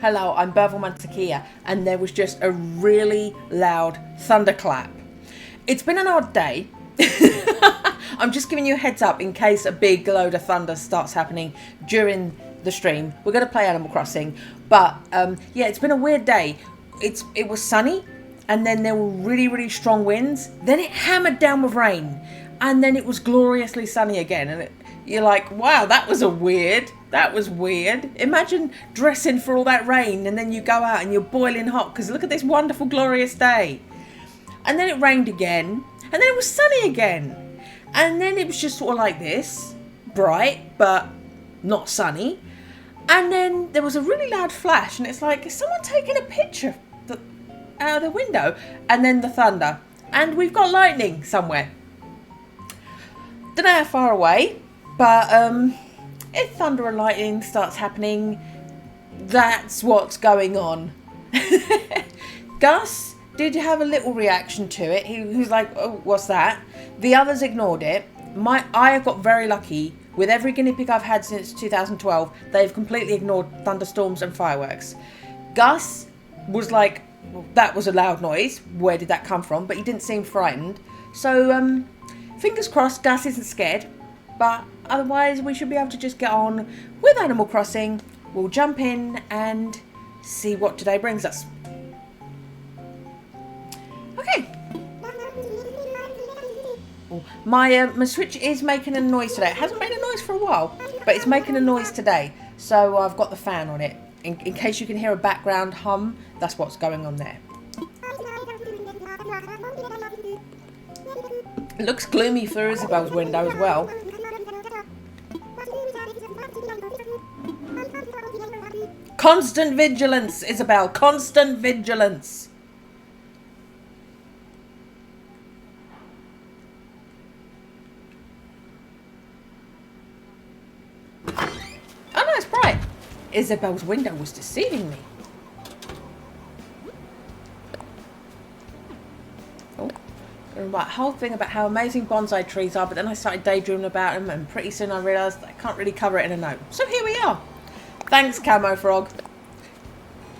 Hello, I'm Bevel Mantequilla, and there was just a really loud thunderclap. It's been an odd day. I'm just giving you a heads up in case a big load of thunder starts happening during the stream. We're going to play Animal Crossing, but yeah, it's been a weird day. It was sunny, and then there were really strong winds. Then it hammered down with rain, and then it was gloriously sunny again. And you're like, wow, that was weird. Imagine dressing for all that rain, and then you go out and you're boiling hot because look at this wonderful, glorious day. And then it rained again, and then it was sunny again. And then it was just sort of like this, bright, but not sunny. And then there was a really loud flash, and it's like, is someone taking a picture out of the window? And then the thunder. And we've got lightning somewhere. Don't know how far away, but if thunder and lightning starts happening, that's what's going on. Gus did have a little reaction to it. He was like, oh, what's that? The others ignored it. I have got very lucky. With every guinea pig I've had since 2012, they've completely ignored thunderstorms and fireworks. Gus was like, well, that was a loud noise. Where did that come from? But he didn't seem frightened. So, fingers crossed, Gus isn't scared. But otherwise, we should be able to just get on with Animal Crossing. We'll jump in and see what today brings us. Okay. My Switch is making a noise today. It hasn't made a noise for a while, but it's making a noise today. So I've got the fan on it. In case you can hear a background hum, that's what's going on there. It looks gloomy through Isabel's window as well. Constant vigilance, Isabel. Constant vigilance. Oh no, it's bright. Isabel's window was deceiving me. Oh, that whole thing about how amazing bonsai trees are, but then I started daydreaming about them, and pretty soon I realised I can't really cover it in a note. So here we are. Thanks, Camo Frog.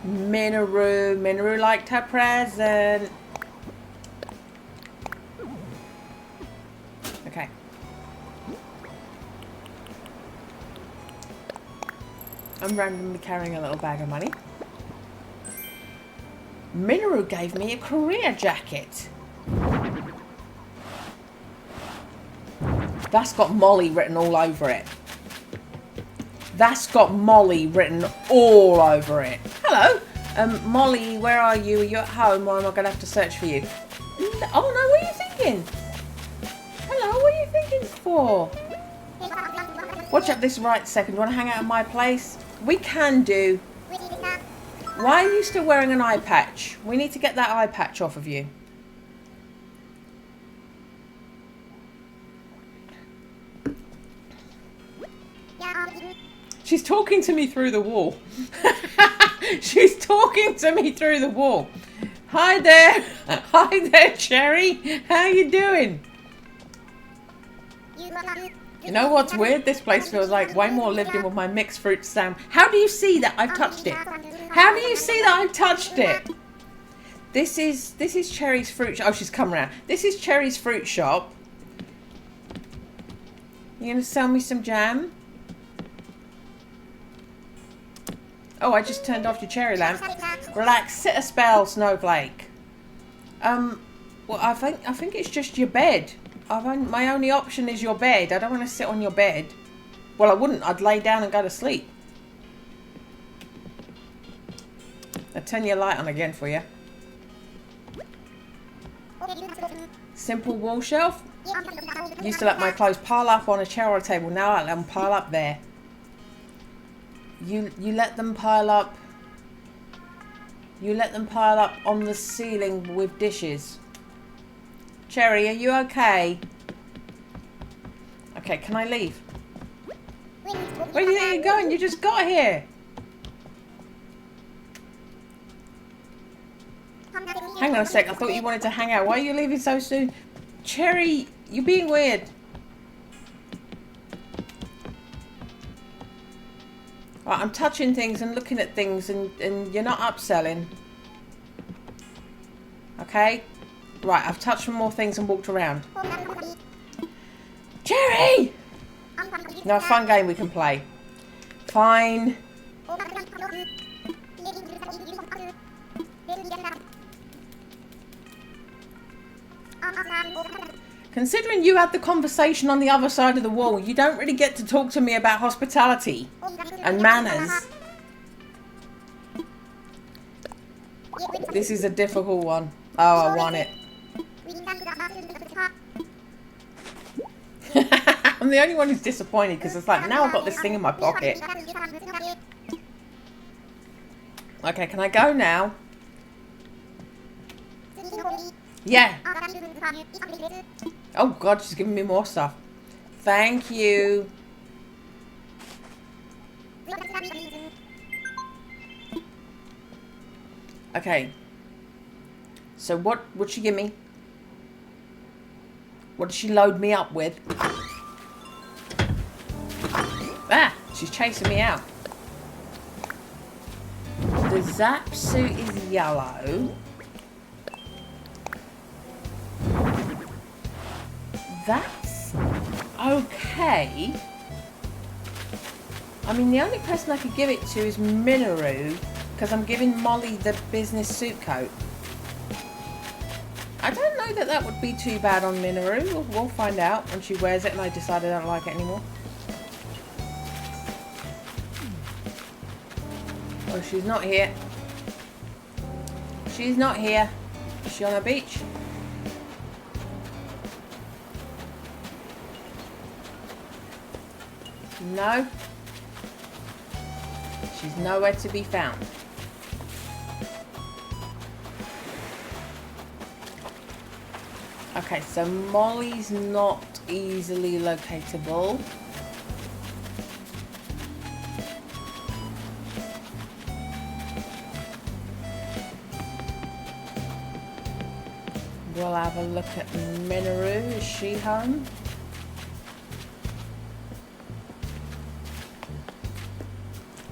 Minoru liked her present. Okay. I'm randomly carrying a little bag of money. Minoru gave me a career jacket. That's got Molly written all over it. That's got Molly written all over it. Hello. Molly, where are you? Are you at home, or am I going to have to search for you? Oh no, what are you thinking? Hello, what are you thinking for? Watch up this right second. Do you want to hang out at my place? We can do. Why are you still wearing an eye patch? We need to get that eye patch off of you. She's talking to me through the wall. She's talking to me through the wall. Hi there. Hi there, Cherry. How you doing? You know what's weird? This place feels like way more lived in with my mixed fruit stand. How do you see that I've touched it? How do you see that I've touched it? This is Cherry's fruit shop. Oh, she's come around. This is Cherry's fruit shop. You gonna sell me some jam? Oh, I just turned off your cherry lamp. Relax, sit a spell, Snowflake. Well, I think it's just your bed. My only option is your bed. I don't want to sit on your bed. Well, I wouldn't. I'd lay down and go to sleep. I'll turn your light on again for you. Simple wall shelf. Used to let my clothes pile up on a chair or a table. Now I let them pile up there. You let them pile up. You let them pile up on the ceiling with dishes. Cherry, are you okay? Okay, can I leave? Where do you think you're going? You just got here. Hang on a sec. I thought you wanted to hang out. Why are you leaving so soon? Cherry, you're being weird. Right, I'm touching things and looking at things and you're not upselling. Okay? Right, I've touched some more things and walked around. Jerry! No, a fun game we can play. Fine. Considering you had the conversation on the other side of the wall, you don't really get to talk to me about hospitality and manners. This is a difficult one. Oh, I won it. I'm the only one who's disappointed because it's like, now I've got this thing in my pocket. Okay, can I go now? Yeah. Oh God, she's giving me more stuff. Thank you. Okay. So what would she give me? What did she load me up with? Ah, she's chasing me out. The Zap suit is yellow. That's okay. I mean, the only person I could give it to is Minoru, because I'm giving Molly the business suit coat. I don't know that that would be too bad on Minoru. We'll find out when she wears it and I decide I don't like it anymore. Oh, she's not here. She's not here. Is she on the beach? No. She's nowhere to be found. Okay, so Molly's not easily locatable. We'll have a look at Minoru. Is she home?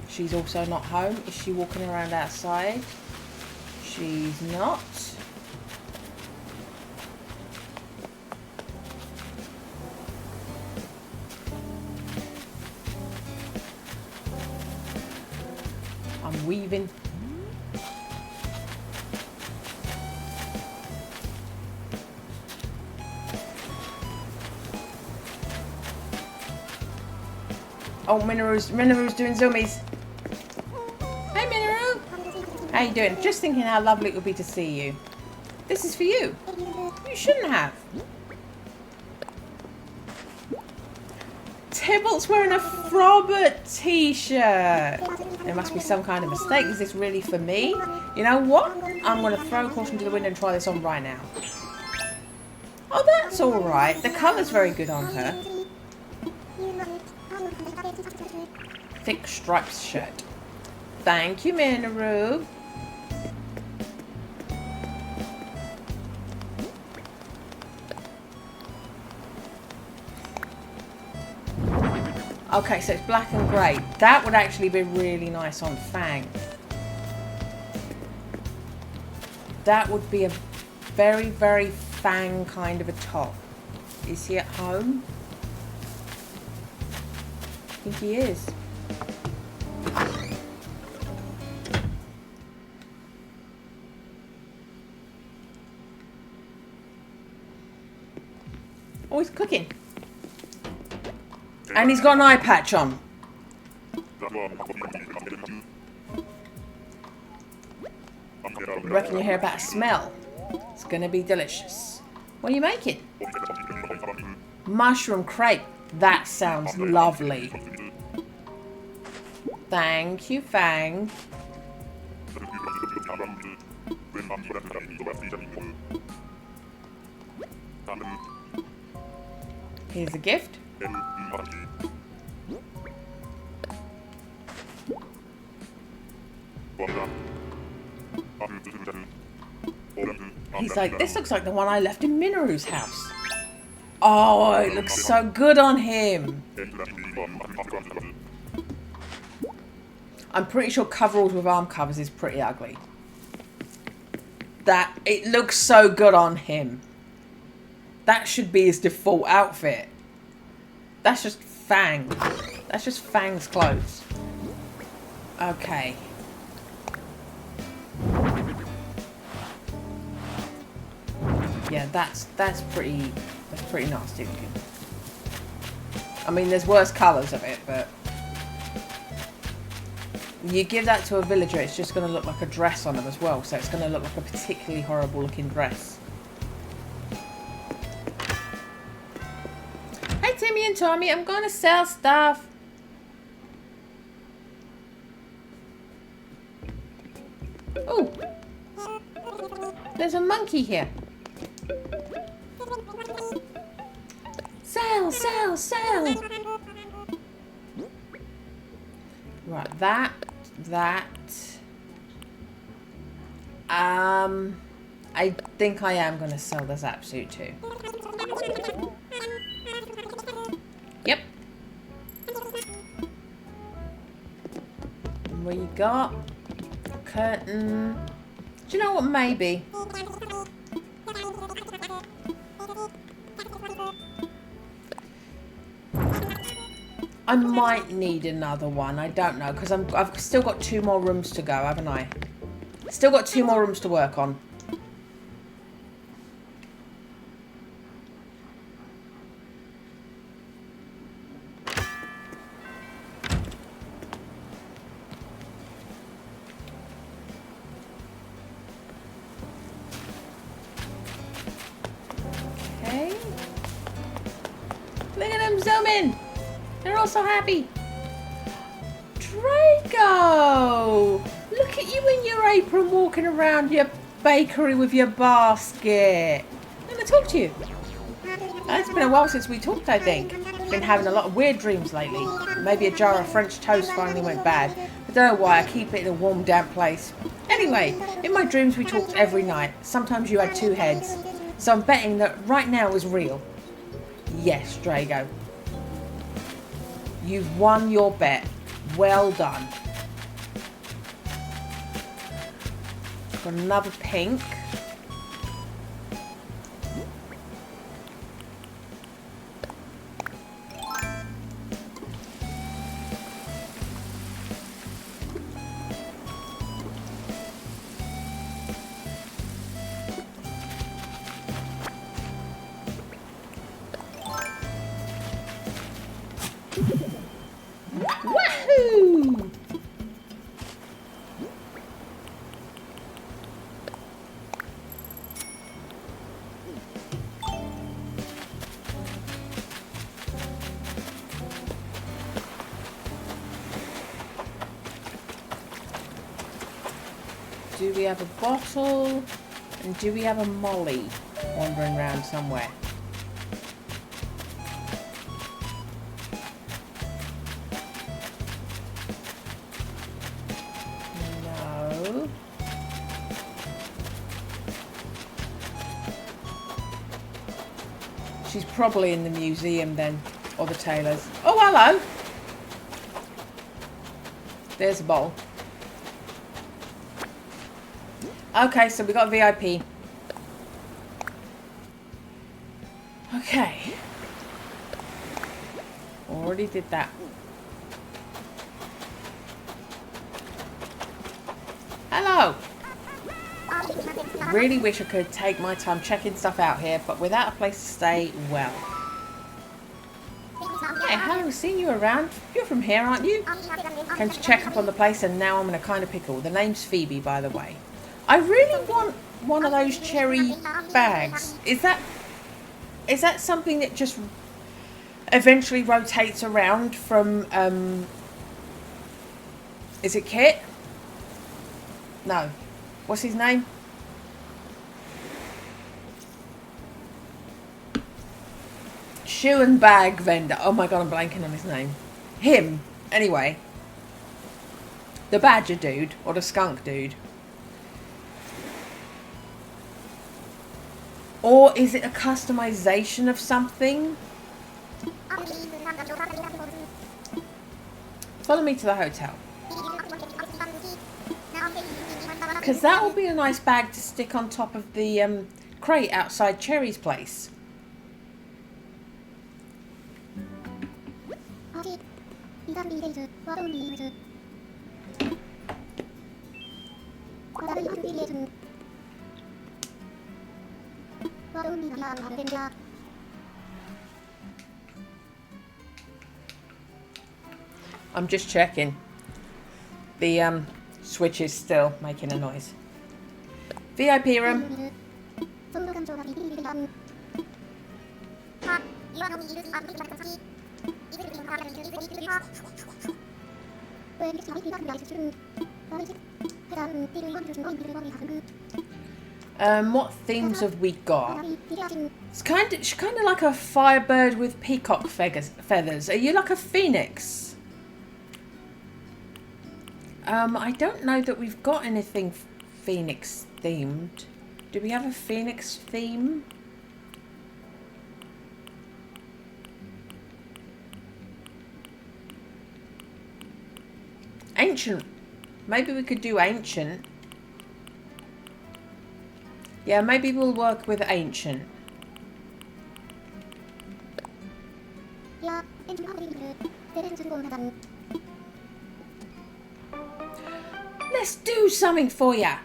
She's also not home. Is she walking around outside? She's not. I'm weaving. Oh, Minoru's doing zoomies. Hey, Minoru. How you doing? Just thinking how lovely it would be to see you. This is for you. You shouldn't have. Tybalt's wearing a Frobert t-shirt. There must be some kind of mistake. Is this really for me? You know what? I'm going to throw caution to the wind and try this on right now. Oh, that's all right. The colour's very good on her. Thick striped shirt. Thank you, Minoru. Okay, so it's black and grey. That would actually be really nice on Fang. That would be a very, very Fang kind of a top. Is he at home? I think he is. Oh, he's cooking. And he's got an eye patch on. Reckon you hear about a smell? It's gonna be delicious. What are you making? Mushroom crepe. That sounds lovely. Thank you, Fang. Here's a gift. He's like, this looks like the one I left in Minoru's house. Oh, it looks so good on him. I'm pretty sure coveralls with arm covers is pretty ugly. That, it looks so good on him. That should be his default outfit. That's just Fang. That's just Fang's clothes. Okay. Yeah, that's pretty nasty looking. I mean, there's worse colours of it, but you give that to a villager, it's just going to look like a dress on them as well. So it's going to look like a particularly horrible looking dress. Hey, Timmy and Tommy, I'm going to sell stuff. Oh, there's a monkey here. Sell, sell, sell. Right, that. I think I am going to sell the zap suit too. Yep. What you got? Curtain. Do you know what? Maybe. I might need another one. I don't know, because I've still got 2 more rooms to go, haven't I? Still got 2 more rooms to work on. Okay. Look at them zoom in. They're all so happy. Drago! Look at you in your apron walking around your bakery with your basket. I'm going to talk to you. It's been a while since we talked, I think. Been having a lot of weird dreams lately. Maybe a jar of French toast finally went bad. I don't know why, I keep it in a warm, damp place. Anyway, in my dreams we talked every night. Sometimes you had 2 heads. So I'm betting that right now is real. Yes, Drago. You've won your bet. Well done. Got another pink. Wahoo! Do we have a bottle? And do we have a molly wandering around somewhere? No. She's probably in the museum then, or the tailor's. Oh, hello! There's a bowl. Okay, so we got VIP. Okay. Already did that. Hello! Really wish I could take my time checking stuff out here, but without a place to stay, well. Hey, I haven't seen you around. You're from here, aren't you? Came to check up on the place and now I'm in a kind of pickle. The name's Phoebe, by the way. I really want one of those cherry bags. Is that something that just eventually rotates around from, is it Kit? No. What's his name? Shoe and bag vendor. Oh my god, I'm blanking on his name. Him. Anyway. The badger dude, or the skunk dude. Or is it a customization of something? Follow me to the hotel. because that will be a nice bag to stick on top of the crate outside Cherry's place. I'm just checking. The switch is still making a noise. VIP room. What themes have we got? She's kind of like a firebird with peacock feathers. Are you like a phoenix? I don't know that we've got anything phoenix themed. Do we have a phoenix theme? Ancient. Maybe we could do ancient. Yeah, maybe we'll work with ancient. Let's do something for ya.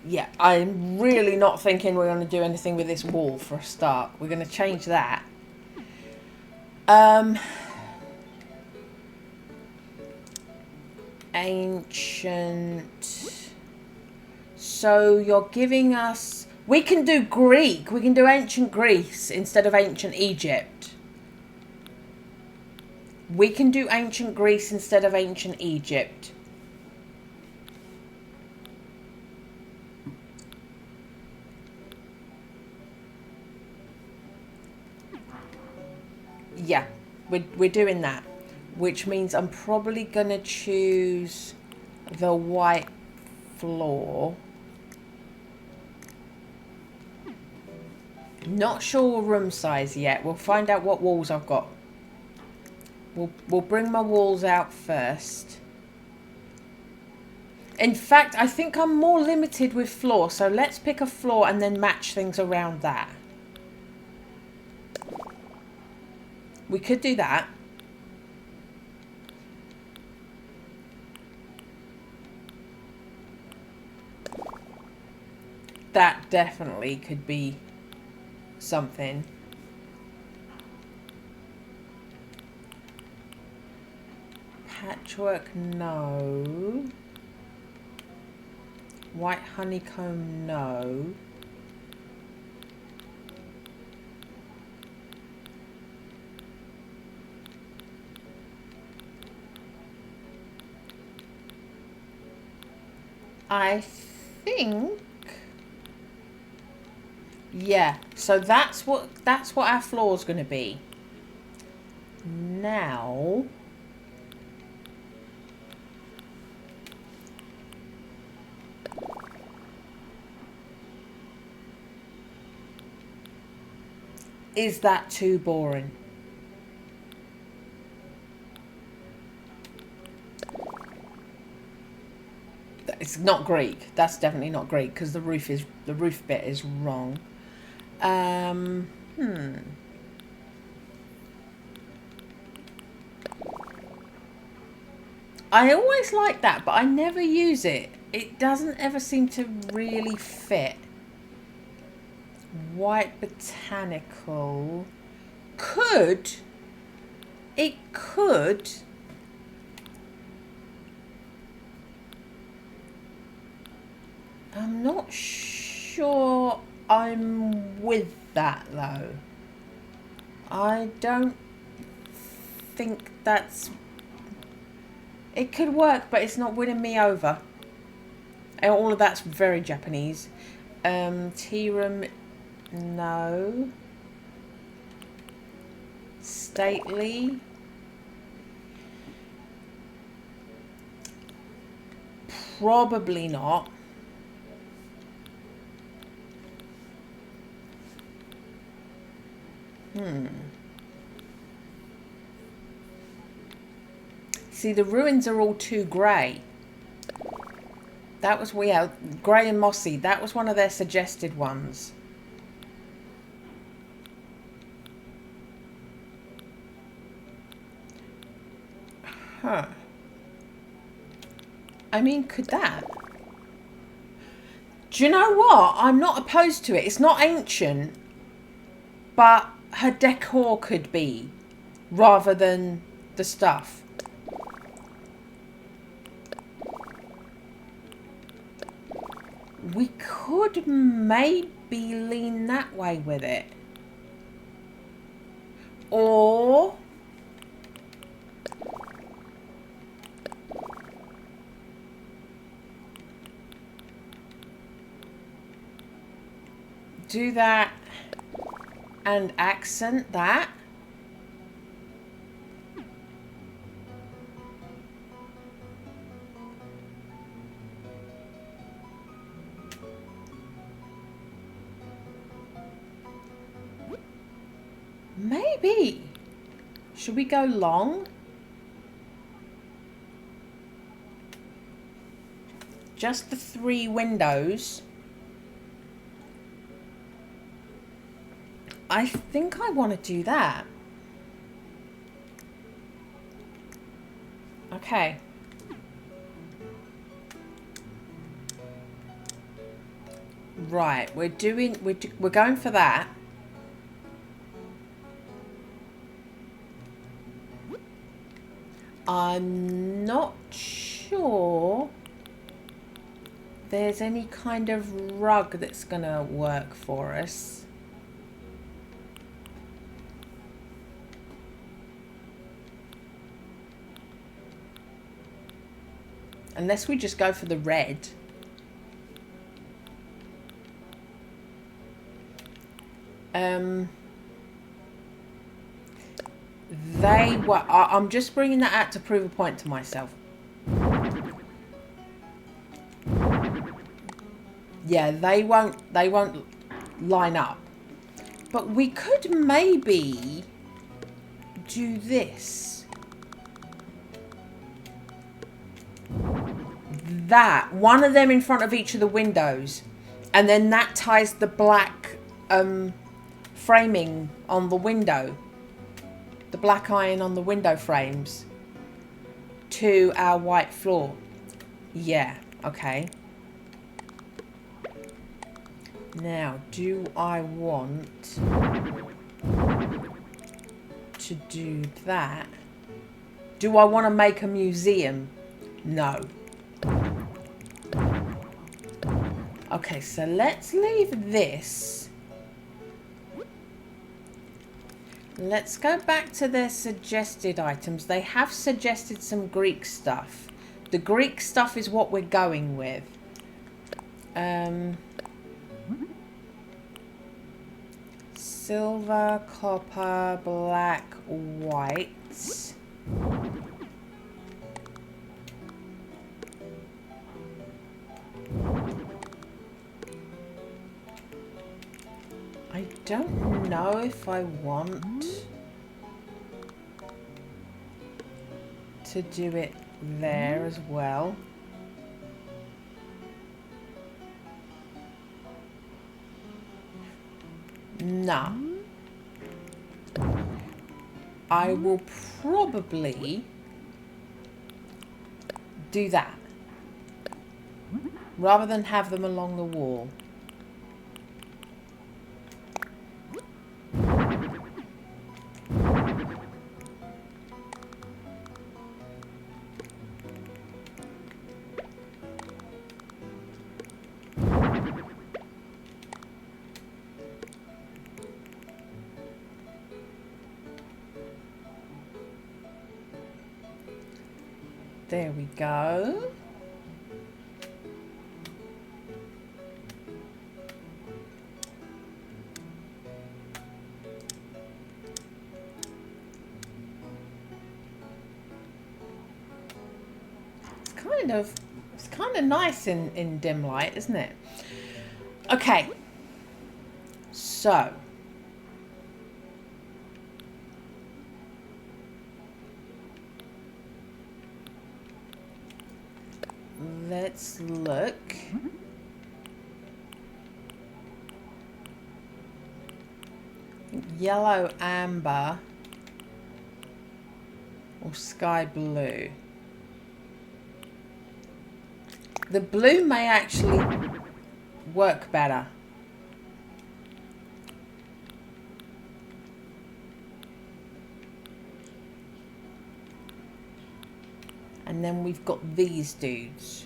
Yeah, I'm really not thinking we're going to do anything with this wall for a start. We're going to change that. Ancient. So you're giving us... We can do Greek. We can do ancient Greece instead of ancient Egypt. We can do ancient Greece instead of ancient Egypt. Yeah, we're doing that. Which means I'm probably going to choose the white floor. Not sure room size yet. We'll find out what walls I've got. We'll bring my walls out first. In fact, I think I'm more limited with floor. So let's pick a floor and then match things around that. We could do that. That definitely could be something. Patchwork, no. White honeycomb, no. I think... Yeah, so that's what our floor's going to be. Now, is that too boring? It's not Greek. That's definitely not Greek because the roof bit is wrong. I always like that, but I never use it. It doesn't ever seem to really fit. White botanical. It could. I'm not sure I'm with that though. I don't think that's... It could work, but it's not winning me over. And all of that's very Japanese. Tea room, no. Stately. Probably not. See, the ruins are all too grey. That was weird. Grey and mossy. That was one of their suggested ones. Huh. I mean, could that? Do you know what? I'm not opposed to it. It's not ancient, but her decor could be, rather than the stuff. We could maybe lean that way with it. Or do that and accent that. Maybe. Should we go long? Just the 3 windows. I think I want to do that. Okay. Right, we're going for that. I'm not sure there's any kind of rug that's gonna work for us. Unless we just go for the red. I'm just bringing that out to prove a point to myself. Yeah, they won't line up. But we could maybe do this. That. One of them in front of each of the windows. And then that ties the black framing on the window. The black iron on the window frames. To our white floor. Yeah, okay. Now, do I want to do that? Do I want to make a museum? No. Okay, so let's leave this. Let's go back to their suggested items. They have suggested some Greek stuff. The Greek stuff is what we're going with. Silver, copper, black, white. I don't know if I want to do it there as well. No. I will probably do that rather than have them along the wall. There we go. It's kind of nice in dim light, isn't it? Okay. So let's look. Yellow, amber, or sky blue. The blue may actually work better. And then we've got these dudes.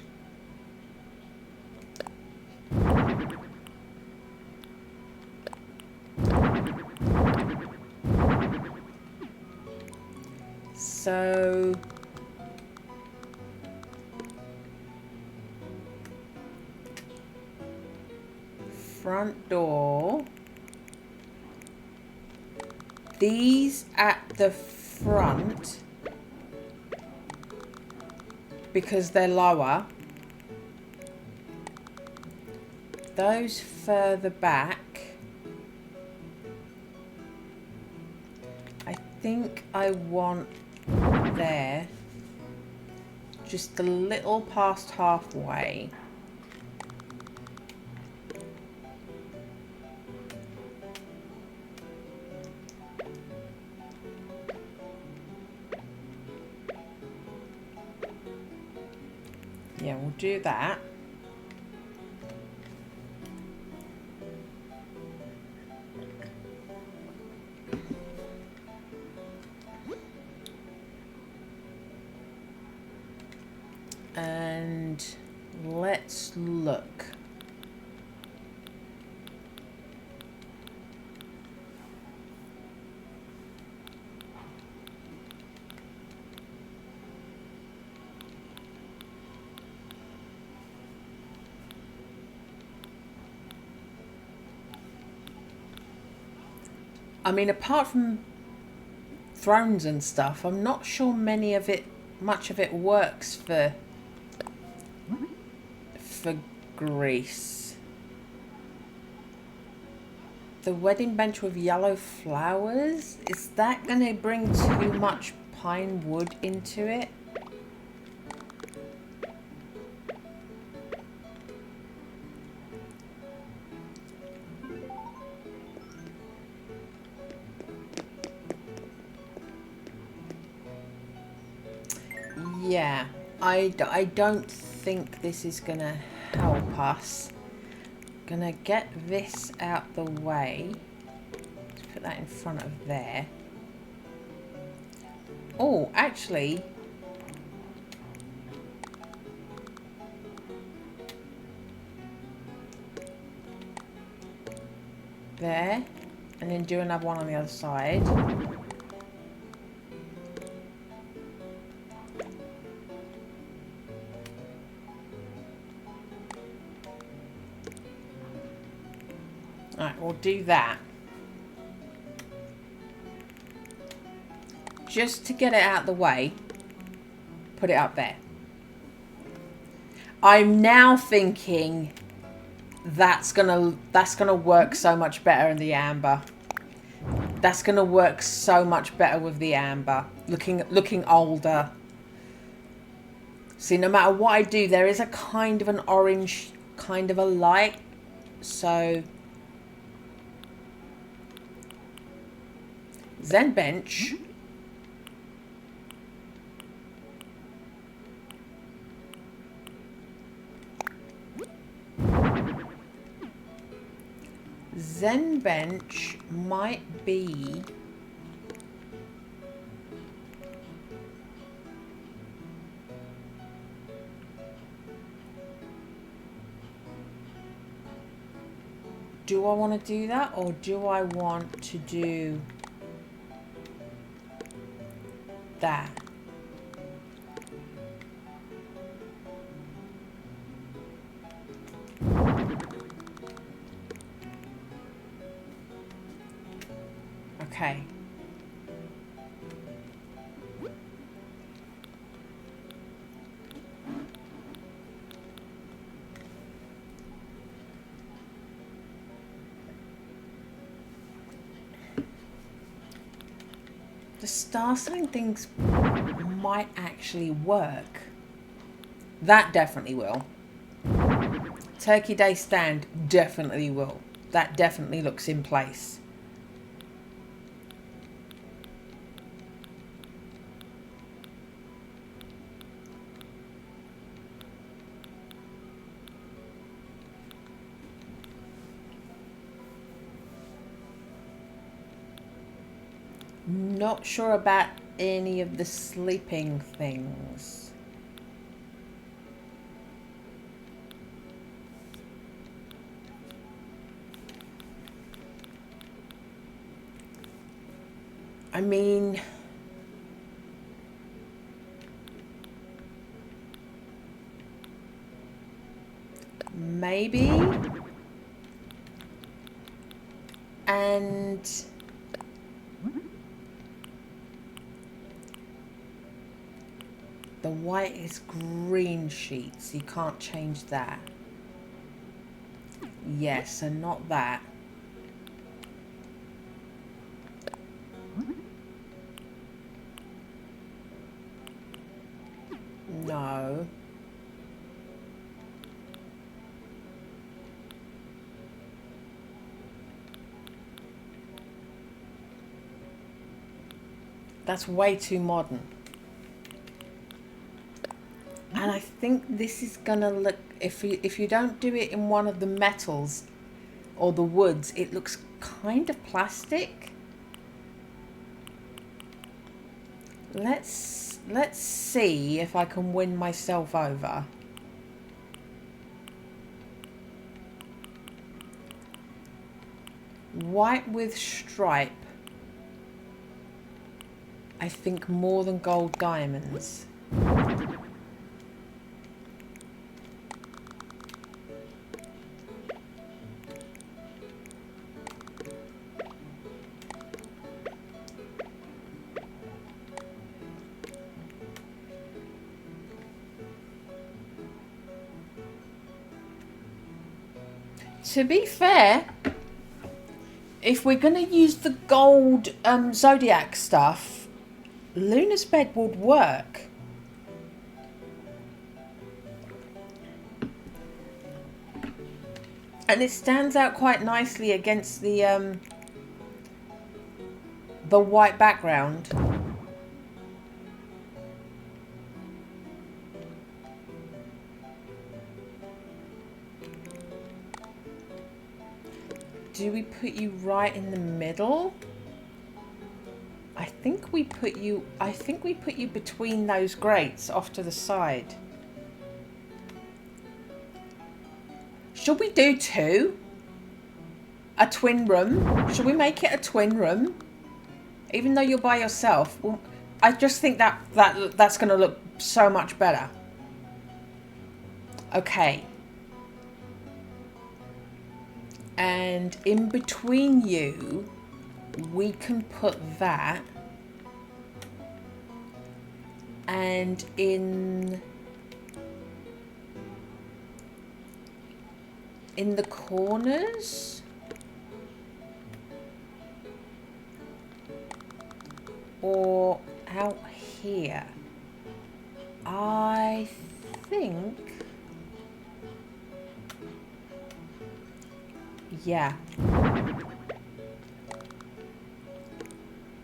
So front door. These at the front, because they're lower. Those further back. I think I want there, just a little past halfway. Yeah, we'll do that. And let's look. I mean, apart from thrones and stuff, I'm not sure much of it works for Greece. The wedding bench with yellow flowers, is that going to bring too much pine wood into it? Yeah, I don't think this is going to help us. Gonna get this out the way. Let's put that in front of there. Oh, actually, there, and then do another one on the other side. Alright, we'll do that. Just to get it out of the way, put it up there. I'm now thinking that's gonna work so much better in the amber. That's gonna work so much better with the amber. Looking older. See, no matter what I do, there is a kind of an orange, kind of a light. So Zen bench. Zen bench might be do I want to do that, or do I want to do that? Okay. The star sign things might actually work. That definitely will. Turkey Day stand definitely will. That definitely looks in place. Not sure about any of the sleeping things. I mean, maybe. And the white is green sheets. You can't change that. Yes, and not that. No. That's way too modern. And I think this is gonna look, if you don't do it in one of the metals or the woods, it looks kind of plastic. Let's see if I can win myself over. White with stripe. I think more than gold diamonds. To be fair, if we're going to use the gold zodiac stuff, Luna's bed would work. And it stands out quite nicely against the white background. Do we put you right in the middle? I think we put you between those grates off to the side. Should we do two? A twin room? Should we make it a twin room? Even though you're by yourself, well, I just think that's going to look so much better. Okay. And in between you, we can put that. And in the corners, or out here, I think, yeah,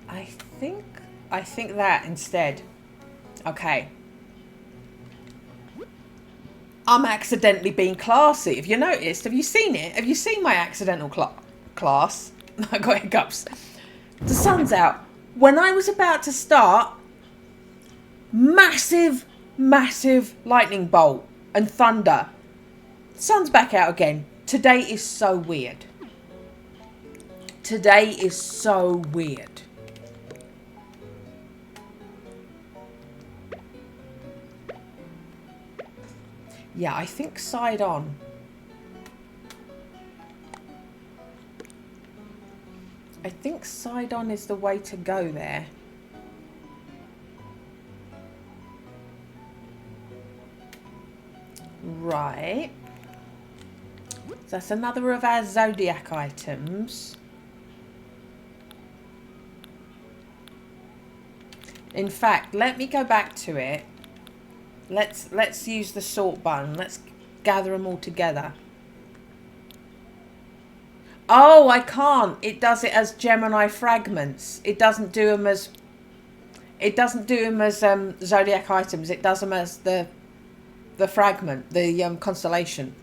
I think that instead. Okay. I'm accidentally being classy. Have you noticed? Have you seen it? Have you seen my accidental class? I got hiccups. The sun's out. When I was about to start, massive lightning bolt and thunder. Sun's back out again. Today is so weird. Today is so weird. Yeah, I think side on. I think side on is the way to go there. Right. So that's another of our zodiac items. In fact, let me go back to it. Let's use the sort button. Let's gather them all together. Oh, I can't. It does it as Gemini fragments. It doesn't do them as. It doesn't do them as zodiac items. It does them as the fragment, the constellation.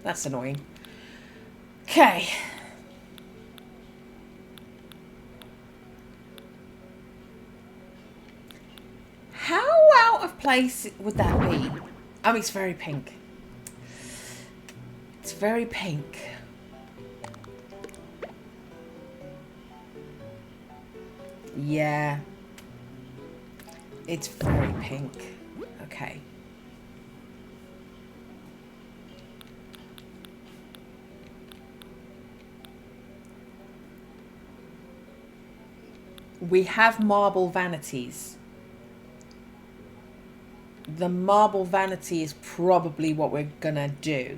That's annoying. Okay. How out of place would that be? Oh, it's very pink. It's very pink. Yeah. It's very pink. Okay. We have marble vanities. The marble vanity is probably what we're gonna do.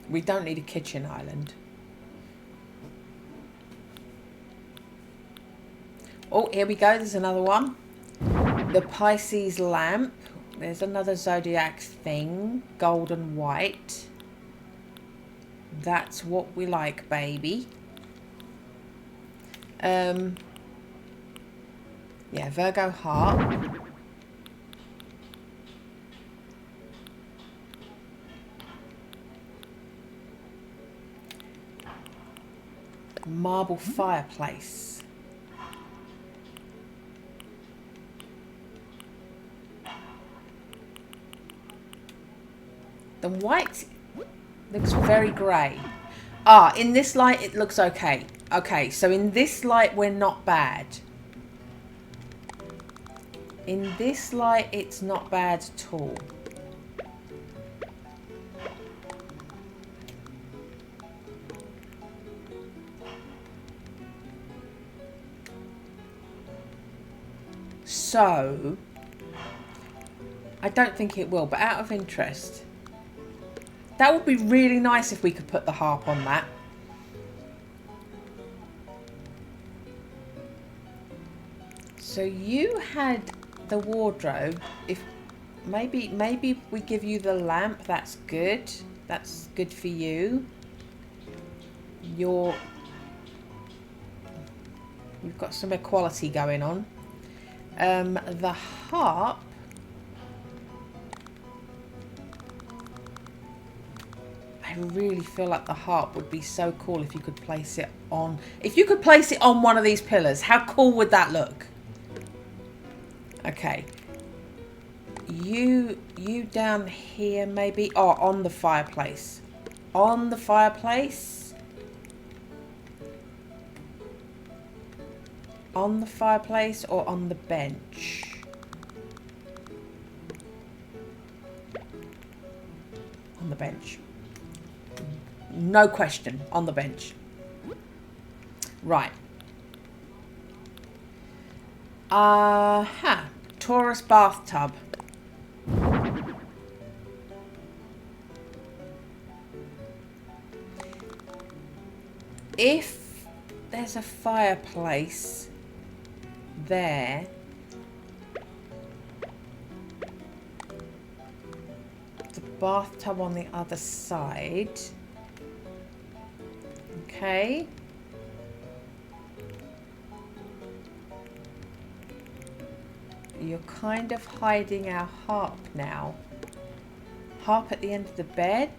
We don't need a kitchen island. Oh, here we go. There's another one. The Pisces lamp. There's another zodiac thing. Gold and white. That's what we like, baby. Yeah, Virgo heart. Marble fireplace. The white looks very grey. Ah, in this light it looks okay. Okay, so in this light we're not bad. In this light it's not bad at all. So, I don't think it will, but out of interest, that would be really nice if we could put the harp on that. So you had the wardrobe. If maybe we give you the lamp, that's good. That's good for you. You've got some equality going on. The harp. I really feel like the harp would be so cool if you could place it on. If you could place it on one of these pillars, how cool would that look? Okay. You down here maybe. Oh, on the fireplace. On the fireplace. On the fireplace or on the bench? On the bench. No question. On the bench. Right. Taurus bathtub. If there's a fireplace there, the bathtub on the other side. Okay. You're kind of hiding our harp now. Harp at the end of the bed.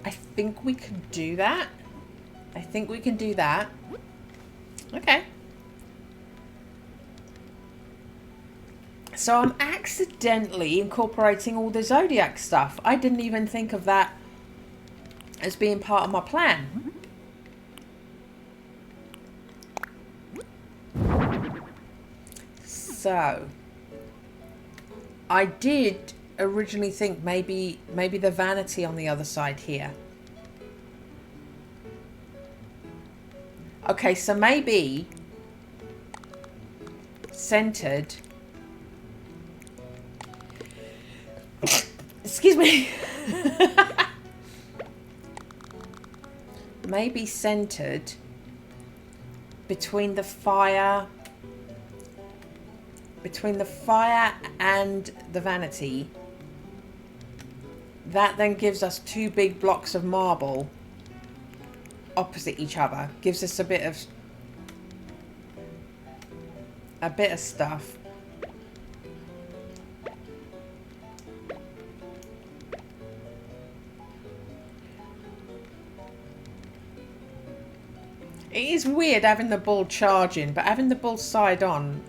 I think we can do that. I think we can do that. Okay. So I'm accidentally incorporating all the zodiac stuff. I didn't even think of that as being part of my plan. So I did originally think maybe the vanity on the other side here. Okay, so maybe centered Excuse me. Maybe centered between the fire and the vanity. That then gives us two big blocks of marble opposite each other. Gives us a bit of stuff. It is weird having the ball charging, but having the ball side on,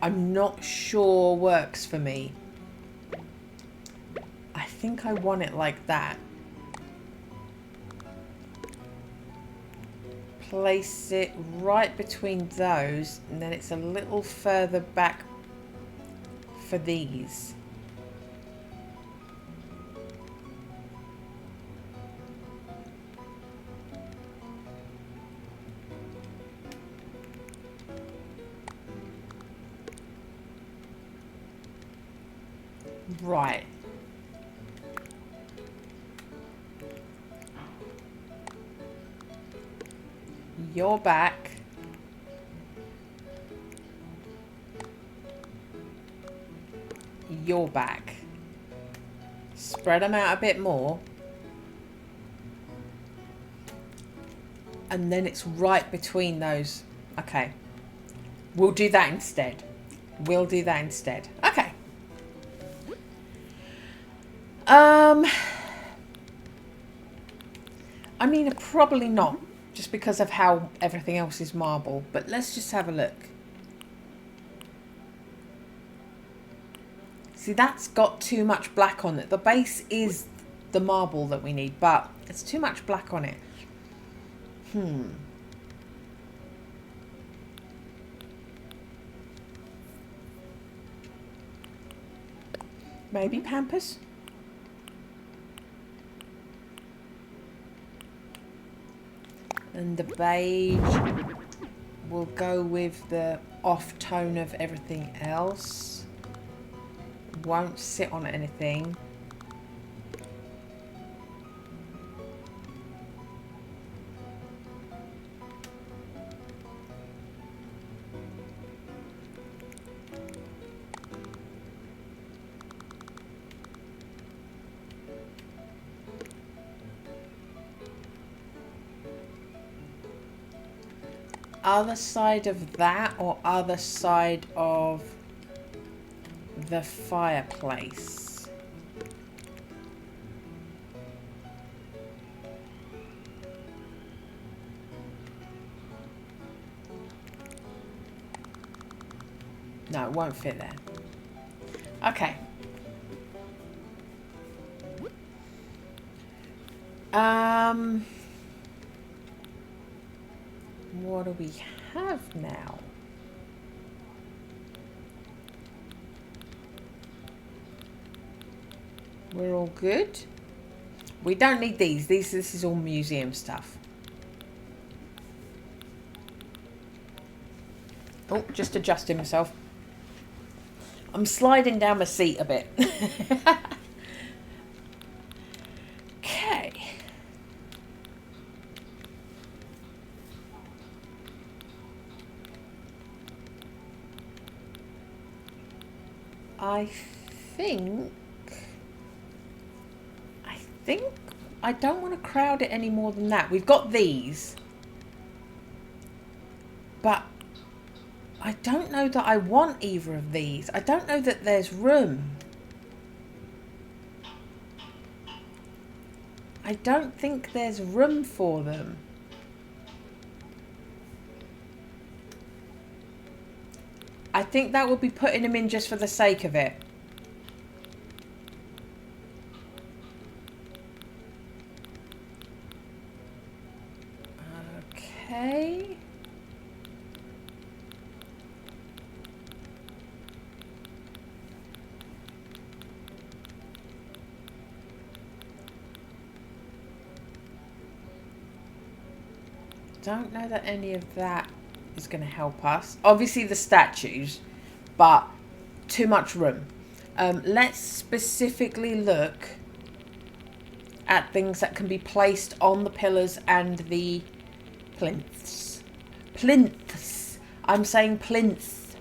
I'm not sure works for me. I think I want it like that. Place it right between those, and then it's a little further back for these. Right. Your back. Your back. Spread them out a bit more. And then it's right between those. Okay. We'll do that instead. We'll do that instead. Okay. I mean, probably not, just because of how everything else is marble. But let's just have a look. See, that's got too much black on it. The base is the marble that we need, but it's too much black on it. Maybe Pampers? And the beige will go with the off tone of everything else. Won't sit on anything. Other side of that or other side of the fireplace? No, it won't fit there. Okay. What do we have now? We're all good. We don't need these. This is all museum stuff. Oh, just adjusting myself. I'm sliding down my seat a bit. Okay. I think I don't want to crowd it any more than that. We've got these, but I don't know that I want either of these. I don't know that there's room. I don't think there's room for them. I think that would be putting them in just for the sake of it. Okay. Don't know that any of that is going to help us. Obviously the statues, but too much room. Let's specifically look at things that can be placed on the pillars and the plinths. Plinths. I'm saying plinths.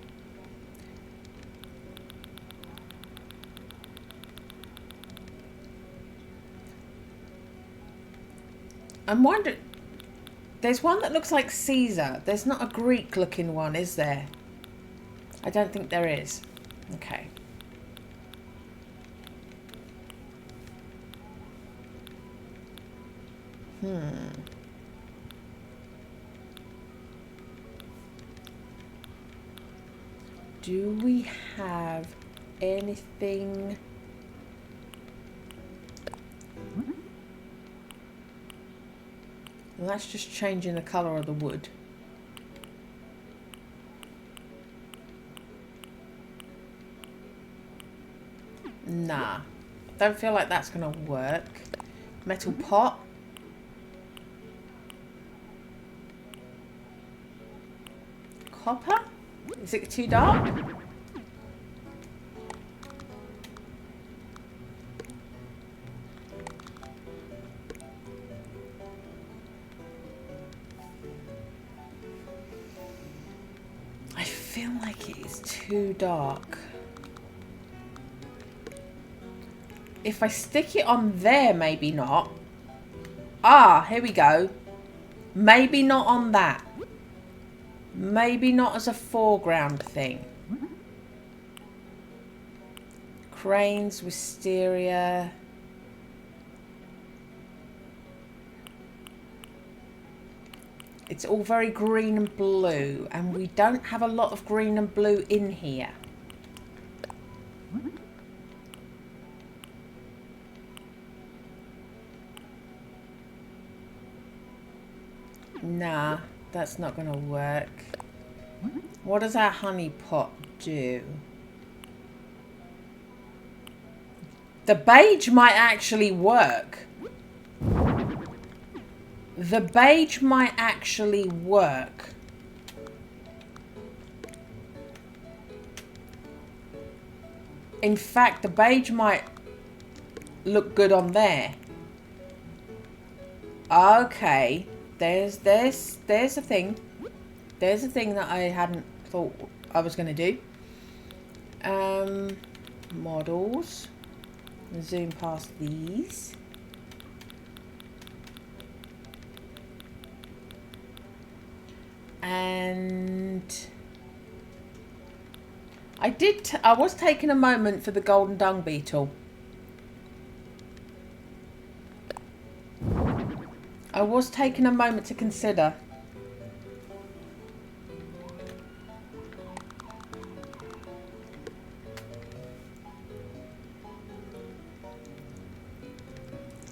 I'm wondering... There's one that looks like Caesar. There's not a Greek looking one, is there? I don't think there is. Okay. Do we have anything? Well, that's just changing the colour of the wood. Nah. Don't feel like that's going to work. Metal pot. Copper? Is it too dark? I feel like it is too dark. If I stick it on there, maybe not. Ah, here we go. Maybe not on that. Maybe not as a foreground thing. Cranes, wisteria. It's all very green and blue, and we don't have a lot of green and blue in here. Nah, that's not going to work. What does our honey pot do? The beige might actually work. The beige might actually work. In fact, the beige might look good on there. Okay. There's a thing. There's a thing that I hadn't thought I was going to do. Models. Zoom past these. And I was taking a moment for the golden dung beetle. I was taking a moment to consider.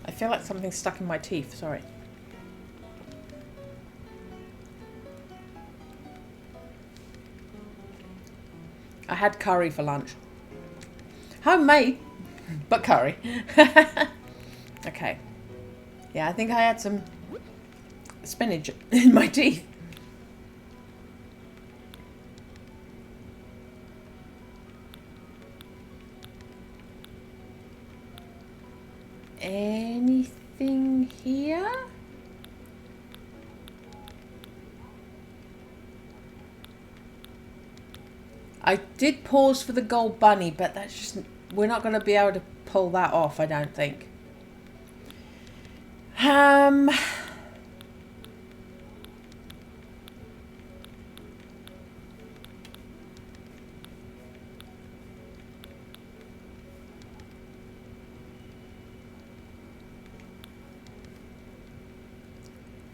I feel like something's stuck in my teeth, sorry. I had curry for lunch. Homemade, but curry. Okay. Yeah, I think I had some spinach in my teeth. Anything here? I did pause for the gold bunny, but that's just... We're not going to be able to pull that off, I don't think.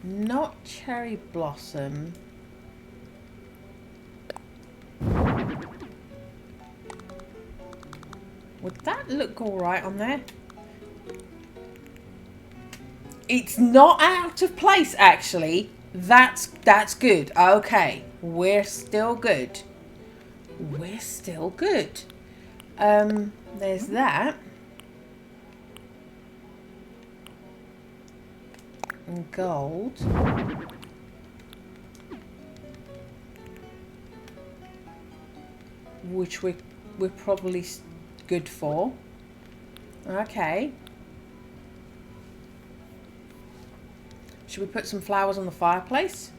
Not cherry blossom. Would that look all right on there? It's not out of place, actually. That's good. Okay, we're still good. We're still good. There's that. And gold. Which we're probably good for. Okay. Should we put some flowers on the fireplace?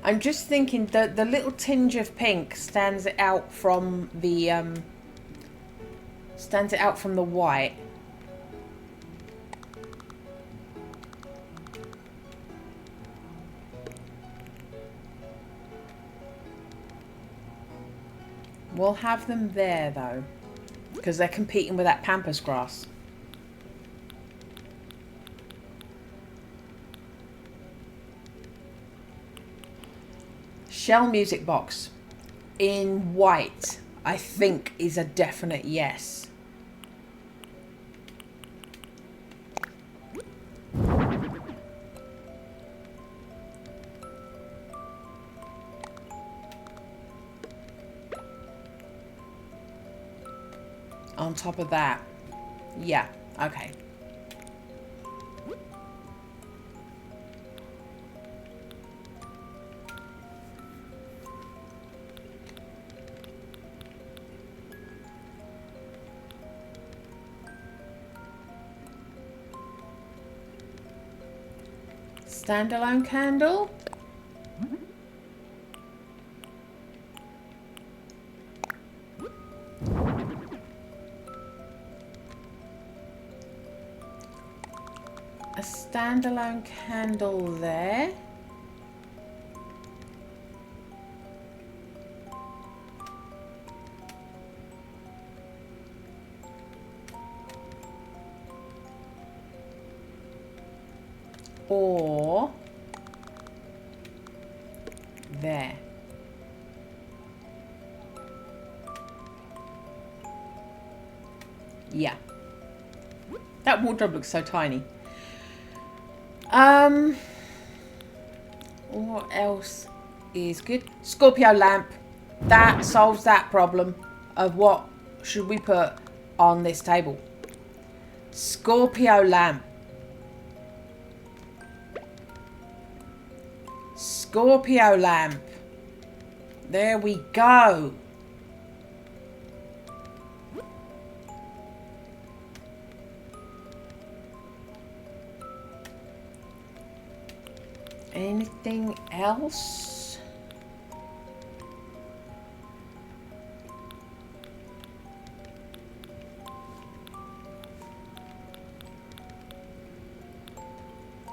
I'm just thinking that the little tinge of pink stands it out from the white. We'll have them there though, because they're competing with that pampas grass. Shell music box in white, I think, is a definite yes. On top of that, yeah, okay. Standalone candle. A standalone candle there. Or there. Yeah. That wardrobe looks so tiny. What else is good? Scorpio lamp. That solves that problem of what should we put on this table. Scorpio lamp. Scorpio lamp. There we go. Anything else?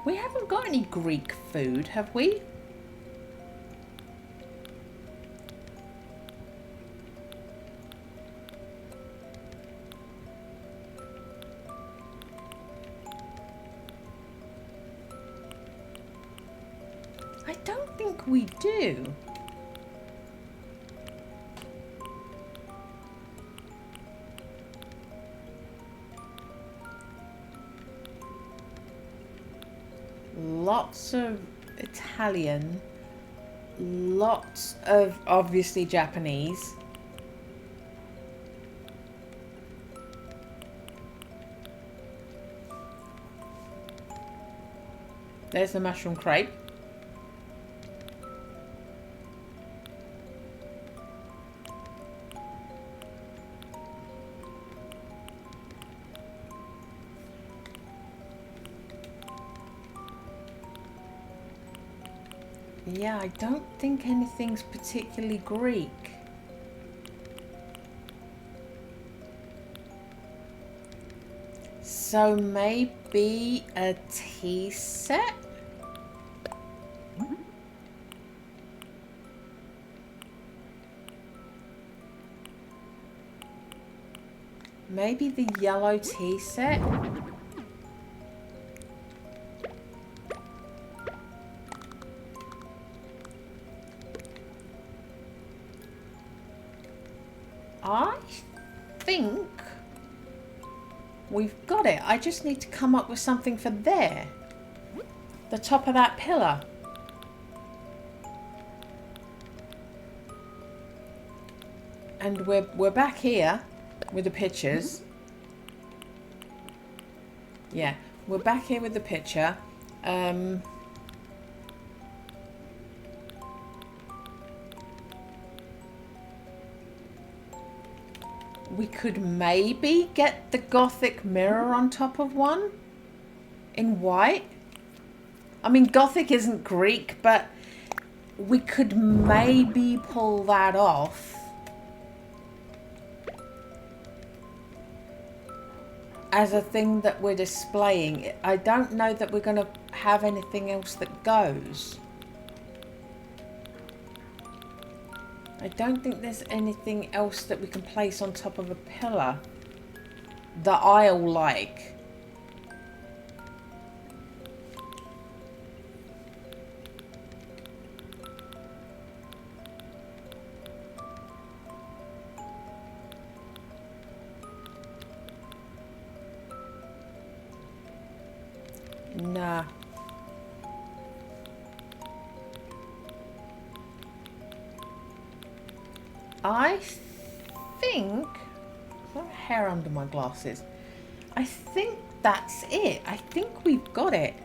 We haven't got any Greek food, have we? I don't think we do. Lots of Italian, lots of obviously Japanese. There's the mushroom crepe. Yeah, I don't think anything's particularly Greek. So maybe a tea set? Maybe the yellow tea set? I think we've got it. I just need to come up with something for there. The top of that pillar. And we're back here with the pictures. Yeah, we're back here with the picture. We could maybe get the Gothic mirror on top of one in white. I mean, Gothic isn't Greek, but we could maybe pull that off. As a thing that we're displaying. I don't know that we're going to have anything else that goes. I don't think there's anything else that we can place on top of a pillar that I'll like. Nah. I think... I've got hair under my glasses. I think that's it. I think we've got it.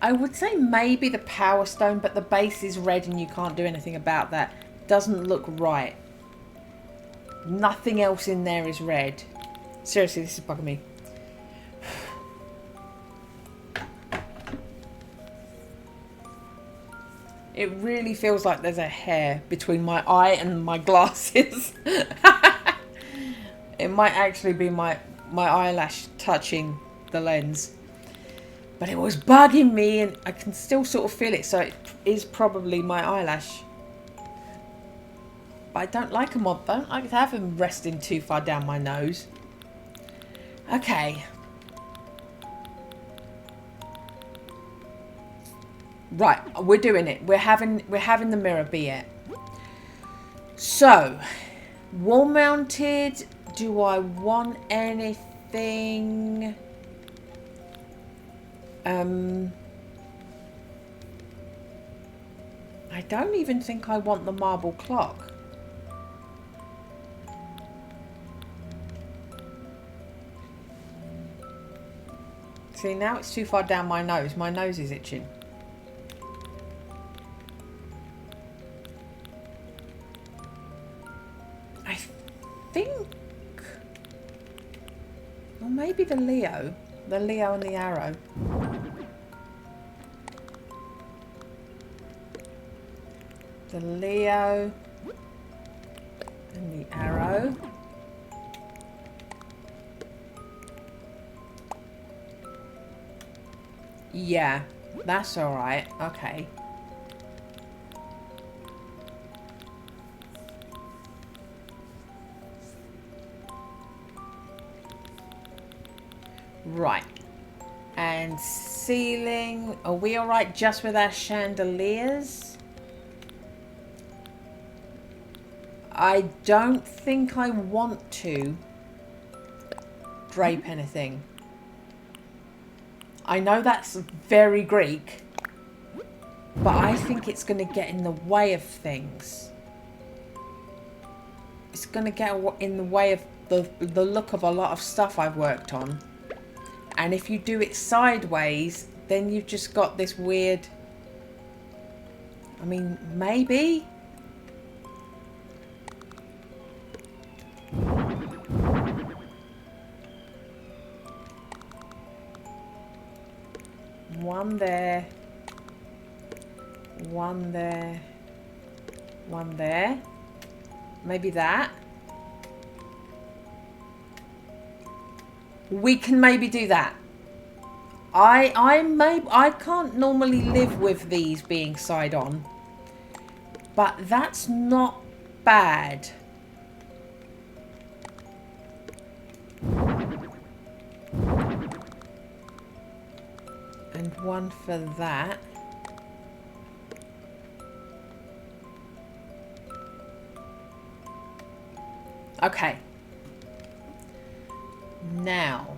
I would say maybe the Power Stone, but the base is red and you can't do anything about that. Doesn't look right. Nothing else in there is red. Seriously, this is bugging me. It really feels like there's a hair between my eye and my glasses. It might actually be my eyelash touching the lens. But it was bugging me and I can still sort of feel it. So it is probably my eyelash. But I don't like them. I don't like to have them resting too far down my nose. Okay. Right, we're doing it. We're having the mirror be it. So, wall mounted. Do I want anything? I don't even think I want the marble clock. See, now it's too far down my nose. My nose is itching. I think... Or maybe the Leo. The Leo and the arrow. The Leo and the arrow. Yeah, that's all right. Okay. Right. And ceiling. Are we all right just with our chandeliers? I don't think I want to drape anything. I know that's very Greek, but I think it's going to get in the way of things. It's going to get in the way of the look of a lot of stuff I've worked on. And if you do it sideways, then you've just got this weird... I mean, maybe... One there. One there. One there. Maybe that. We can maybe do that. I can't normally live with these being side on, but that's not bad. And one for that. Okay. Now.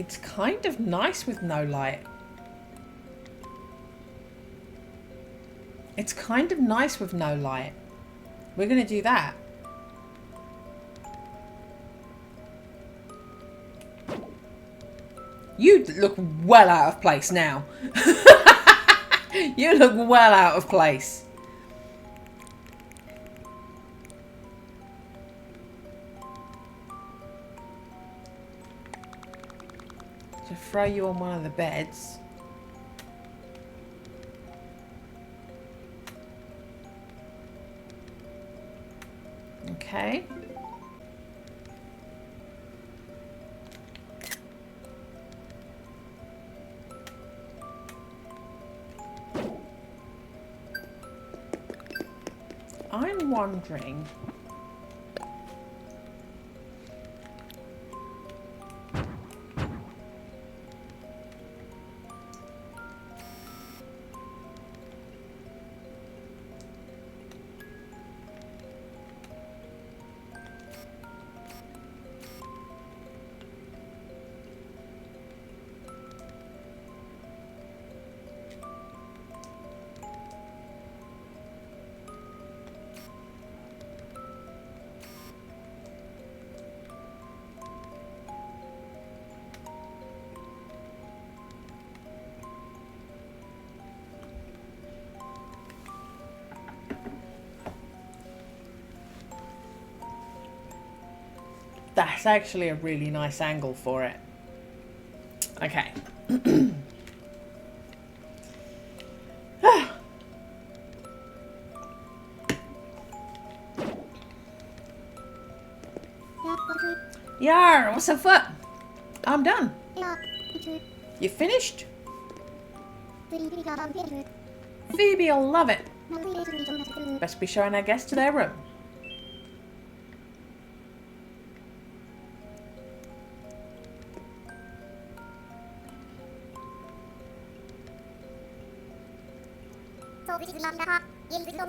It's kind of nice with no light. It's kind of nice with no light. We're going to do that. You look well out of place now. You look well out of place. To throw you on one of the beds. Okay. I'm wondering. That's actually a really nice angle for it. Okay. Yar, what's afoot? I'm done. You finished? Phoebe'll love it. Best be showing our guests to their room.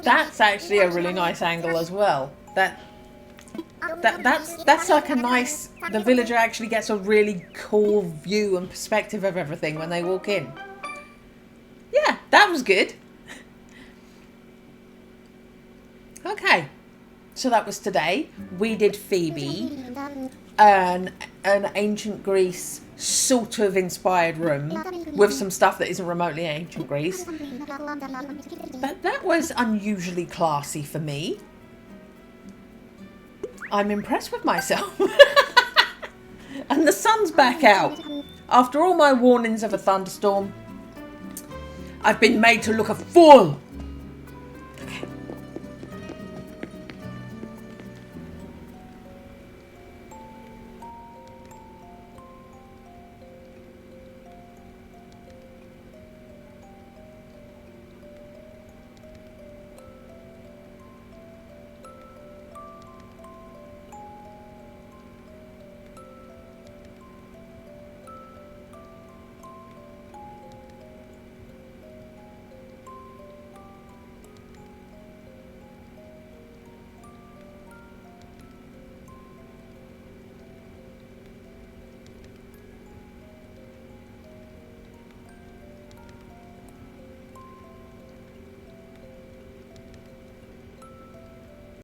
That's actually a really nice angle as well. That's like a nice. The villager actually gets a really cool view and perspective of everything when they walk in. Yeah, that was good. Okay, so that was today. We did Phoebe, an ancient Greece sort of inspired room with some stuff that isn't remotely ancient Greece. But that was unusually classy for me. I'm impressed with myself. And the sun's back out. After all my warnings of a thunderstorm, I've been made to look a fool.